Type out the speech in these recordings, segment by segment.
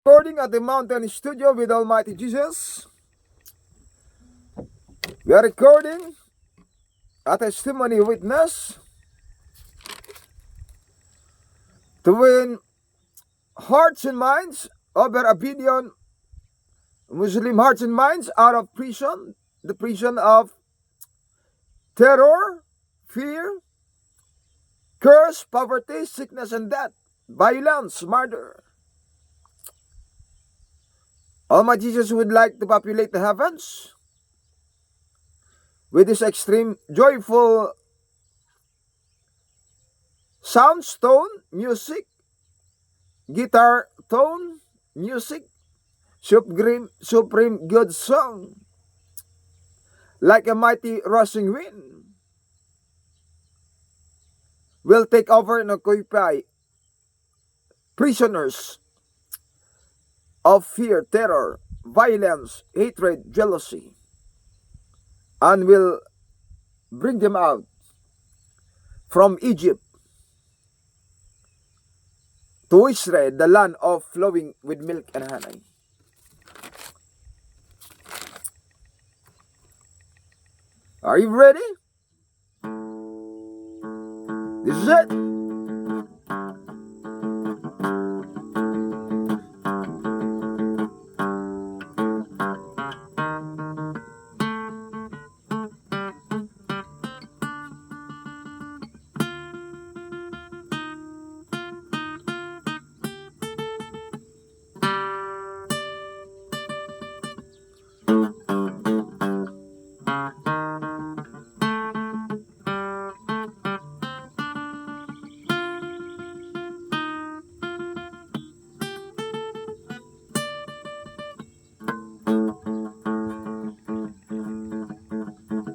Recording at the Mountain Studio with Almighty Jesus. We are recording a testimony witness to win hearts and minds over a billion Muslim hearts and minds out of prison, the prison of terror, fear, curse, poverty, sickness and death, violence, murder. Almighty Jesus would like to populate the heavens with this extreme joyful sounds, tone, music, guitar tone, music, supreme good song, like a mighty rushing wind, will take over and occupy prisoners of fear, terror, violence, hatred, jealousy, and will bring them out from Egypt to Israel, the land of flowing with milk and honey. Are you ready? This is it.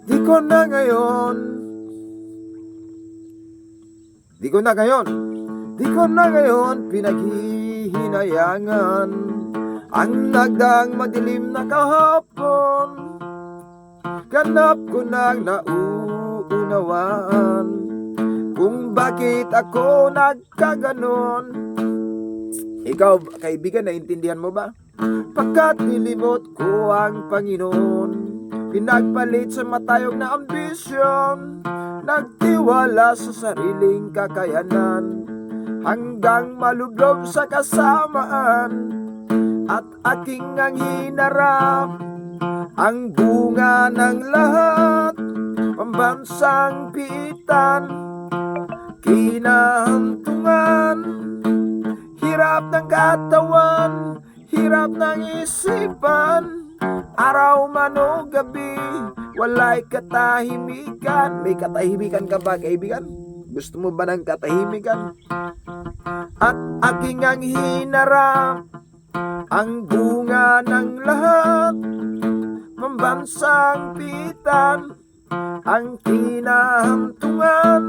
Di ko na ngayon, di ko na ngayon pinaghihinayangan ang nagdaang madilim na kahapon. Ganap ko nang nauunawaan kung bakit ako nagkaganon. Ikaw, kaibigan, naintindihan mo ba? Pagkat nilimot ko ang Panginoon, pinagpalit sa matayog na ambisyon, nagtiwala sa sariling kakayanan, hanggang malublob sa kasamaan. At aking ang hinarap ang bunga ng lahat, pambansang piitan, kinahantungan, hirap ng katawan, hirap ng isipan, araw man o gabi, walay katahimikan. May katahimikan ka ba, kaibigan? Gusto mo ba ng katahimikan? At aking ang hinarap ang bunga ng lahat, pambansang pitan, ang kinahantungan,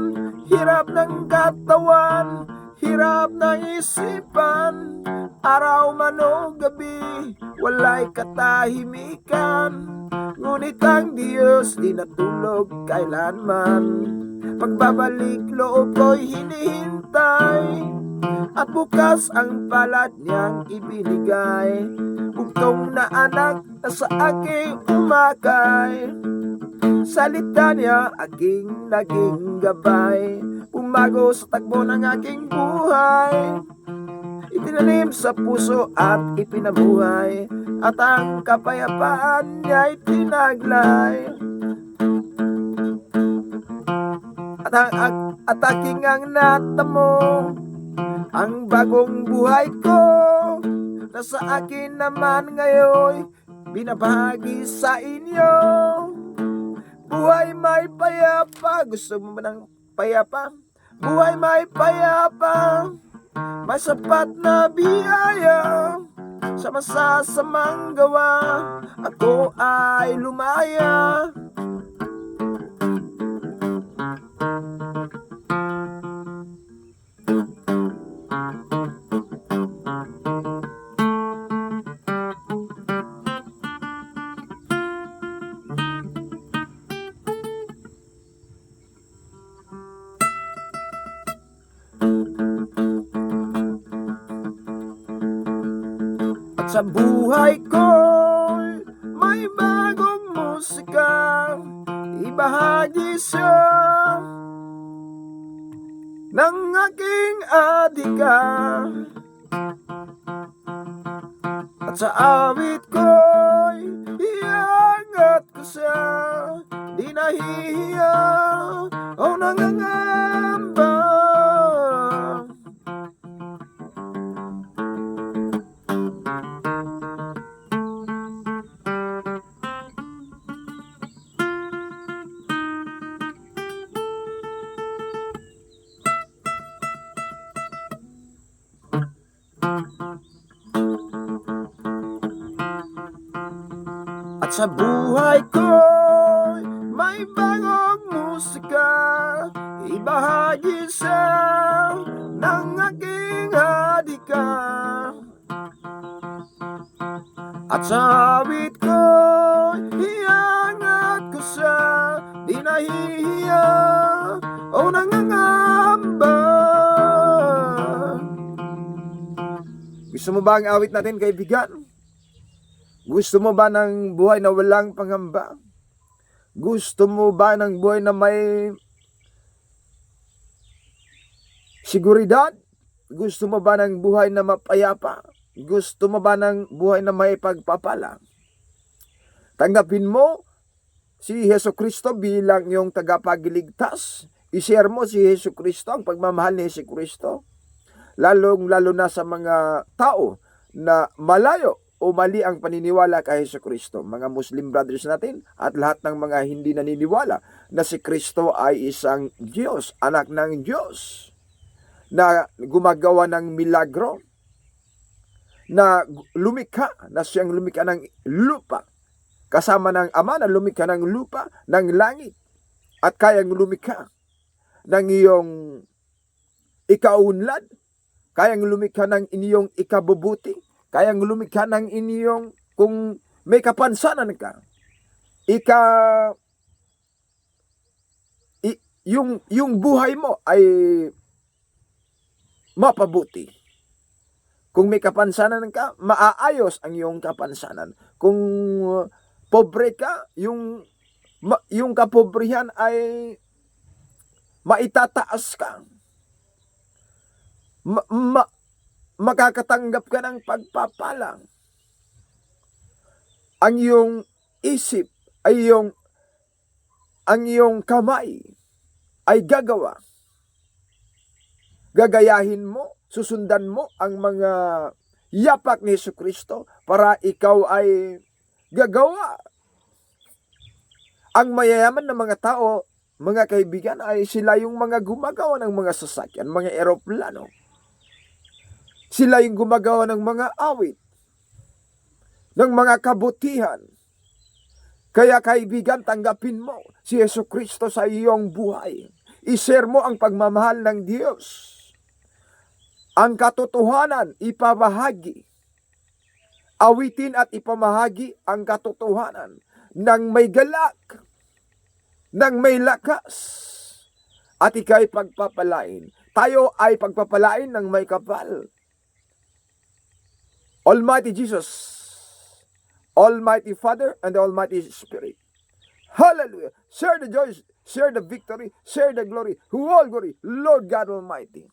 hirap ng katawan, hirap ng isipan, araw man o gabi, walay katahimikan. Ngunit ang Diyos di natulog kailanman, pagbabalik loob ko'y hinihintay, at bukas ang palad niyang ibinigay, bugtong na anak na sa aking umakay. Salita niya aking naging gabay, pumago sa takbo ng aking buhay, itinanim sa puso at ipinabuhay, at ang kapayapaan niya'y tinaglay. At aking ang natamo ang bagong buhay ko, na sa akin naman ngayon binabahagi sa inyo. Buhay may payapa. Gusto mo ba ng payapa? Buhay may payapa, may sapat na biyaya, sa masasamang gawa ako ay lumaya. At sa buhay ko'y may bagong musika, ibahagi siya ng aking adika. At sa awit ko'y iangat ko siya, di nahihiya o nangangamba. At sa buhay ko'y may bagong musika, ibahagi siya ng aking adika. At sa awit ko'y iangat ko siya, di nahihiya o nangangamba. Gusto mo ba ang awit natin, kaibigan? Gusto mo ba ng buhay na walang pangamba? Gusto mo ba ng buhay na may seguridad? Gusto mo ba ng buhay na mapayapa? Gusto mo ba ng buhay na may pagpapala? Tanggapin mo si Jesucristo bilang iyong tagapagligtas. I-share mo si Jesucristo, ang pagmamahal ni Jesucristo. Lalong-lalo na sa mga tao na malayo o mali ang paniniwala kay Jesucristo. Mga Muslim brothers natin at lahat ng mga hindi naniniwala na si Kristo ay isang Diyos, anak ng Diyos, na gumagawa ng milagro, na lumikha, na siyang lumikha ng lupa, kasama ng Ama na lumikha ng lupa, ng langit, at kayang lumikha ng iyong ikaunlad, kayang lumikha ng inyong ikabubuti, kayang lumikha ng inyong, kung may kapansanan ka, yung buhay mo ay mapabuti. Kung may kapansanan ka, maaayos ang iyong kapansanan. Kung pobre ka, yung kapobrihan ay maitataas ka. Makakatanggap ka ng pagpapala. Ang iyong isip ay ang iyong kamay ay gagawa. Gagayahin mo, susundan mo ang mga yapak ni Jesucristo para ikaw ay gagawa. Ang mayayaman ng mga tao, mga kaibigan, ay sila yung mga gumagawa ng mga sasakyan, mga eroplano. Sila yung gumagawa ng mga awit, ng mga kabutihan. Kaya kaibigan, tanggapin mo si Jesucristo sa iyong buhay. I-share mo ang pagmamahal ng Diyos. Ang katotohanan, ipamahagi. Awitin at ipamahagi ang katotohanan ng may galak, ng may lakas. At ika'y pagpapalain. Tayo ay pagpapalain ng may kapal. Almighty Jesus, Almighty Father, and the Almighty Spirit. Hallelujah. Share the joy, share the victory, share the glory, all glory, Lord God Almighty.